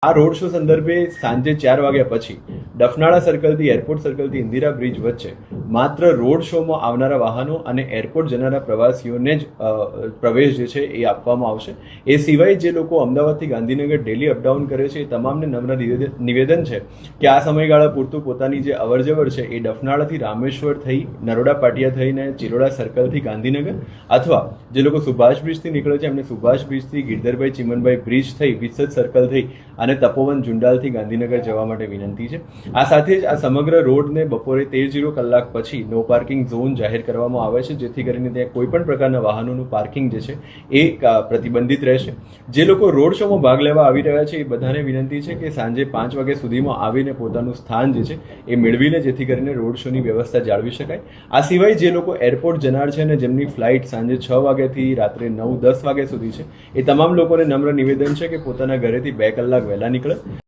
આ road show સંદર્ભે સાંજે 4 વાગ્યા પછી ડફનાળા સર્કલથી એરપોર્ટ સર્કલથી ઇન્દિરા બ્રિજ વચ્ચે માત્ર રોડ શોમાં આવનારા વાહનો અને એરપોર્ટ જનારા પ્રવાસીઓને જ પ્રવેશ જે છે એ આપવામાં આવશે. એ સિવાય જે લોકો અમદાવાદથી ગાંધીનગર ડેલી અપડાઉન કરે છે એ તમામને નમ્ર નિવેદન છે કે આ સમયગાળા પૂરતું પોતાની જે અવરજવર છે એ ડફનાળાથી રામેશ્વર થઈ, નરોડા પાટિયા થઈને ચિરોડા સર્કલથી ગાંધીનગર, અથવા જે લોકો સુભાષ બ્રિજથી નીકળે છે એમને સુભાષ બ્રિજથી ગિરધરભાઈ ચિમનભાઈ બ્રિજ થઈ, વિસદ સર્કલ થઈ અને તપોવન જુંડાલથી ગાંધીનગર જવા માટે વિનંતી છે. આ સાથે જ આ સમગ્ર રોડને બપોરે 13:00 કલાક પછી નો પાર્કિંગ ઝોન જાહેર કરવામાં આવે છે, જેથી કરીને ત્યાં કોઈ પણ પ્રકારના વાહનોનું પાર્કિંગ જે છે એ પ્રતિબંધિત રહેશે. જે લોકો રોડ શોમાં ભાગ લેવા આવી રહ્યા છે એ બધાને વિનંતી છે કે સાંજે 5 વાગ્યા સુધીમાં આવીને પોતાનું સ્થાન જે છે એ મેળવી લે, જેથી કરીને રોડ શોની વ્યવસ્થા જાળવી શકાય. આ સિવાય જે લોકો એરપોર્ટ જનાર છે અને જેમની ફ્લાઇટ સાંજે 6 વાગ્યાથી રાત્રે 9-10 વાગ્યા સુધી છે એ તમામ લોકોને નમ્ર નિવેદન છે કે પોતાના ઘરેથી 2 કલાક વહેલા નીકળે.